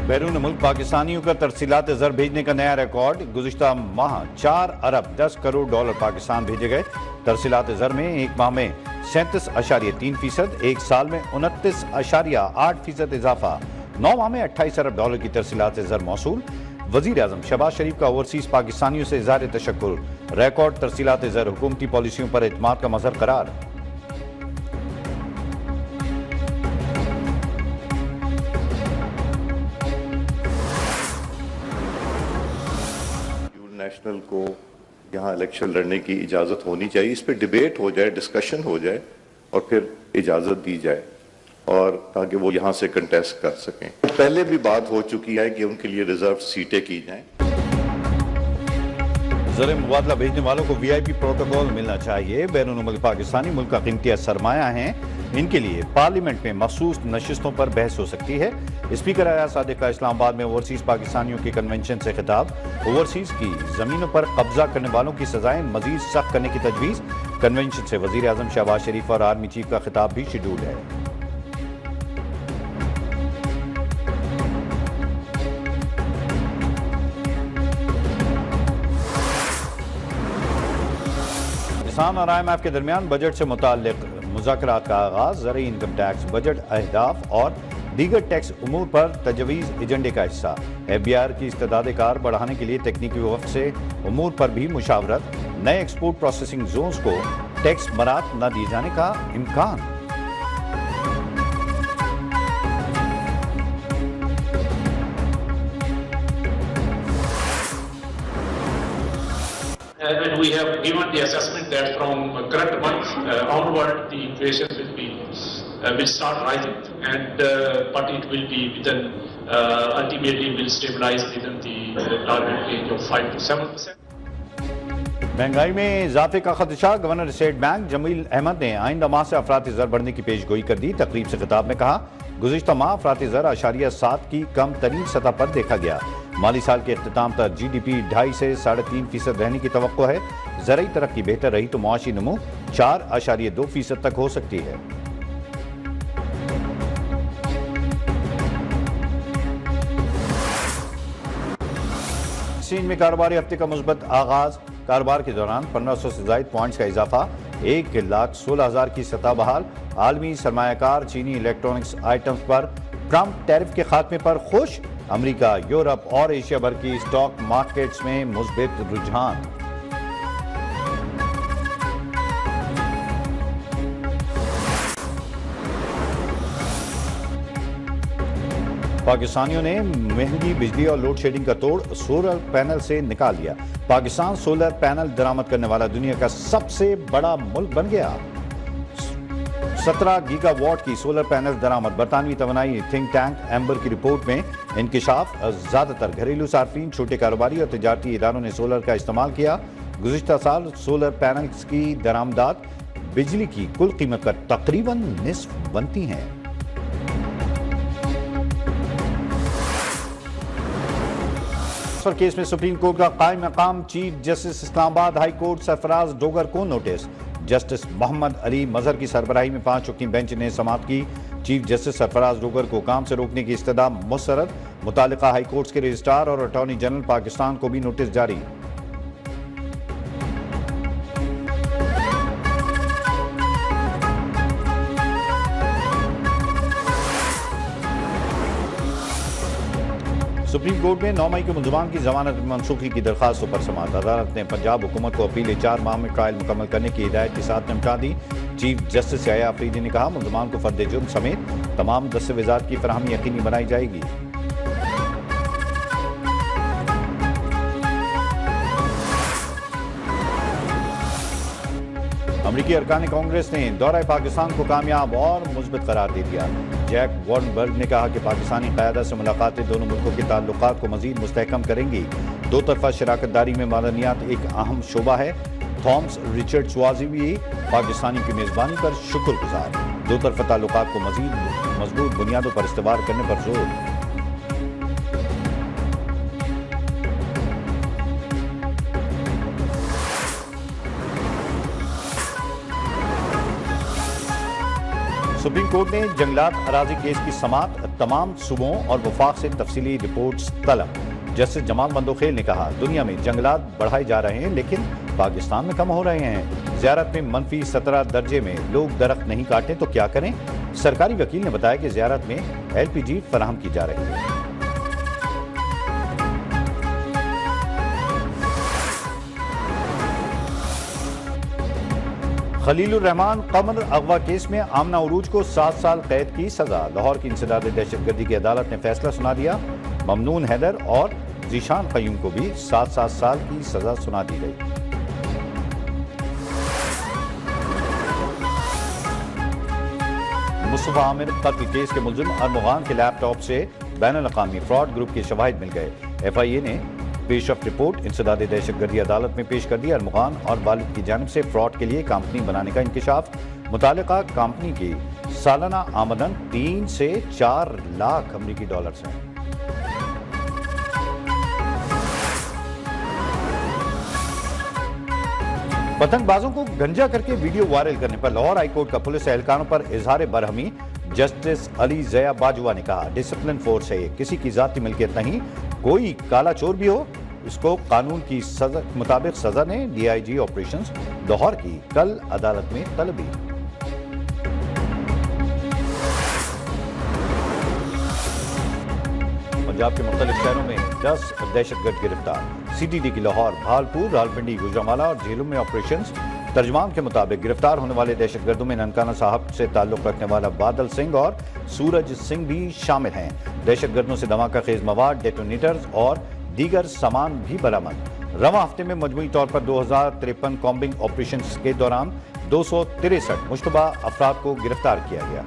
बैरून मुल्क पाकिस्तानियों का तरसीलात ज़र भेजने का नया रिकॉर्ड। गुज़िश्ता माह 4 अरब 10 करोड़ डॉलर पाकिस्तान भेजे गए। तरसीलात ज़र में एक माह में 37.3%, एक साल में 29.8% इजाफा। 9 माह में 28 अरब डॉलर की तरसीलात ज़र मौसूल। वज़ीर आज़म शहबाज शरीफ का ओवरसीज़ पाकिस्तानियों से इज़हार तशक्कुर। रिकॉर्ड तरसीलात ज़र हुकूमती पॉलिसियों पर एतमाद का मज़हर करार। नेशनल को यहाँ इलेक्शन लड़ने की इजाज़त होनी चाहिए। इस पर डिबेट हो जाए, डिस्कशन हो जाए और फिर इजाज़त दी जाए और ताकि वो यहाँ से कंटेस्ट कर सकें। पहले भी बात हो चुकी है कि उनके लिए रिजर्व सीटें की जाएं। ज़र मुबादला भेजने वालों को वीआईपी प्रोटोकॉल मिलना चाहिए। बैरून मुल्क पाकिस्तानी मुल्क का कीमती सरमाया हैं, इनके लिए पार्लियामेंट में मखसूस नशिस्तों पर बहस हो सकती है। स्पीकर अयाज सादिक का इस्लामाबाद में ओवरसीज पाकिस्तानियों के कन्वेंशन से खिताब। ओवरसीज की जमीनों पर कब्जा करने वालों की सजाएं मजीद सख्त करने की तजवीज़। कन्वेंशन से वजीर आजम शहबाज शरीफ और आर्मी चीफ का खिताब भी शेड्यूल है। पाकिस्तान और IMF के दरमियान बजट से मुताल्लिक मुज़ाकरात का आगाज। ज़रूरी इनकम टैक्स, बजट अहदाफ और दीगर टैक्स उमूर पर तजवीज़ एजेंडे का हिस्सा। FBR की इस्तेदाद कार बढ़ाने के लिए तकनीकी वक्त से उमूर पर भी मुशावरत। नए एक्सपोर्ट प्रोसेसिंग जोन्स को टैक्स मरात न दिए जाने का इम्कान। And we have given the assessment that from current month onward, the inflation will start rising, and but it will be within ultimately will stabilize within the target range of 5 to 7%. महंगाई में इजाफे का खदशा। Governor State Bank Jameel Ahmad ने आइंदा माह से अफराती ज़र बढ़ने की पेश गोई कर दी। तकरीब से खिताब में कहा, गुज़िश्ता माह अफराती ज़र 0.7 की कम तरीन सतह पर देखा गया। माली साल के अख्तिताम तक GDP 2.5 से 3.5% रहने की तवक्को है। ज़रूरी तरक्की बेहतर रही तो मुआशी नमू 4.2% तक हो सकती है। चीन में कारोबारी हफ्ते का मुस्बत आगाज। कारोबार के दौरान 1500 से ज़ायद पॉइंट्स का इजाफा। 1,16,000 की सतह बहाल। आलमी सरमायाकार चीनी इलेक्ट्रॉनिक्स आइटम्स पर ट्रंप टैरिफ के खात्मे पर खुश। अमेरिका, यूरोप और एशिया भर की स्टॉक मार्केट्स में मुस्बित रुझान। पाकिस्तानियों ने महंगी बिजली और लोड शेडिंग का तोड़ सोलर पैनल से निकाल लिया। पाकिस्तान सोलर पैनल दरामद करने वाला दुनिया का सबसे बड़ा मुल्क बन गया। 17 गीगावाट की सोलर पैनल दरामद। बरतानवी तवानाई थिंक टैंक एम्बर की रिपोर्ट में इंकिशाफ। ज्यादातर घरेलू सार्फिन, छोटे कारोबारी और तिजारती इदारों ने सोलर का इस्तेमाल किया। गुज़िश्ता साल सोलर पैनल्स की दरामदात बिजली की कुल कीमत का तकरीबन निस्फ बनती हैं। केस में सुप्रीम कोर्ट का कायम मकाम chief justice Islamabad high court Sarfaraz Dogar को नोटिस। जस्टिस मोहम्मद अली मजहर की सरबराही में 5 रुकनी बेंच ने समाअत की। चीफ जस्टिस सरफराज डोगर को काम से रोकने की इस्तदा मुस्तरद। मुतालिका हाई कोर्ट्स के रजिस्ट्रार और अटॉर्नी जनरल पाकिस्तान को भी नोटिस जारी। सुप्रीम कोर्ट में 9 मई के मुलजमान की जमानत मनसूखी की दरखास्तों पर समाअत। अदालत ने पंजाब हुकूमत को अपील 4 माह में ट्रायल मुकम्मल करने की हिदायत के साथ निपटा दी। चीफ जस्टिस याया अफरीदी ने कहा, मुलजमान को फर्द जुर्म समेत तमाम दस्तावेजात की फराहमी यकीनी बनाई जाएगी। अमरीकी अरकान कांग्रेस ने दौरा पाकिस्तान को कामयाब और मुस्बत करार दे दिया। जैक वॉर्नबर्ग ने कहा कि पाकिस्तानी क़यादत से मुलाकातें दोनों मुल्कों के ताल्लुकात को मजीद मुस्तहकम करेंगी। दो तरफा शराकतदारी में मादनियात एक अहम शोबा है। थॉमस रिचर्ड्स वाजी भी पाकिस्तानी की मेज़बानी पर शुक्रगुजार। दो तरफा ताल्लुकात को मजीद मजबूत बुनियादों पर इस्तेमाल करने पर जोर। सुप्रीम कोर्ट ने जंगलात अराजी केस की समाअत तमाम सूबों और वफाक से तफसीली रिपोर्ट्स तलब। जस्टिस जमाल मंदोखेल ने कहा, दुनिया में जंगलात बढ़ाए जा रहे हैं लेकिन पाकिस्तान में कम हो रहे हैं। ज़ियारत में मनफी 17 दर्जे में लोग दरख्त नहीं काटें तो क्या करें? सरकारी वकील ने बताया कि ज़ियारत में LPG फराहम की जा रही है। खलीलुर रहमान कमर अगवा केस में आमना उरूज को 7 साल कैद की सजा। लाहौर की इंसदाद दहशतगर्दी की अदालत ने फैसला सुना दिया। ममनून हैदर और जीशान क़य्यूम को भी 7-7 साल की सजा सुना दी गई। मुस्तफा आमिर कत्ल केस के मुलजिम अरमुगान के लैपटॉप से बैनुल-अक़वामी फ्रॉड ग्रुप के शवाहिद मिल गए। FIA ने पेशरफ्त रिपोर्ट इंसदाद दहशतगर्दी अदालत में पेश कर दी। अरमुगान और वालिद की जानिब से फ्रॉड के लिए कंपनी बनाने का इंकशाफ। मुतालिका कंपनी की सालाना आमदन 3 से 4 लाख अमरीकी डॉलर्स है। पतंगबाजों को गंजा करके वीडियो वायरल करने पर लाहौर हाईकोर्ट का पुलिस एहलकारों पर इजहार बरहमी। जस्टिस अली ज़या बाजुआ ने कहा, डिसिप्लिन फोर्स है ये, किसी की जाती मिल्कियत नहीं। कोई काला चोर भी हो इसको कानून की मुताबिक सजा ने DIG ऑपरेशंस लाहौर की कल अदालत में तलबी। पंजाब के मुख्तलिफ शहरों में 10 दहशतगर्द गिरफ्तार। CTD की लाहौर, भालपुर, रावलपिंडी, गुजरांवाला और झेलम में ऑपरेशंस। तर्जमान के मुताबिक गिरफ्तार होने वाले दहशतगर्दों में ननकाना साहब से ताल्लुक रखने वाला बादल सिंह और सूरज सिंह भी शामिल हैं। दहशतगर्दों से धमाका खेज मवाद, डेटोनेटर्स और दीगर सामान भी बरामद। रवां हफ्ते में मजमूई तौर पर 2053 कॉम्बिंग ऑपरेशन के दौरान 263 मुश्तबा अफराद को गिरफ्तार किया गया।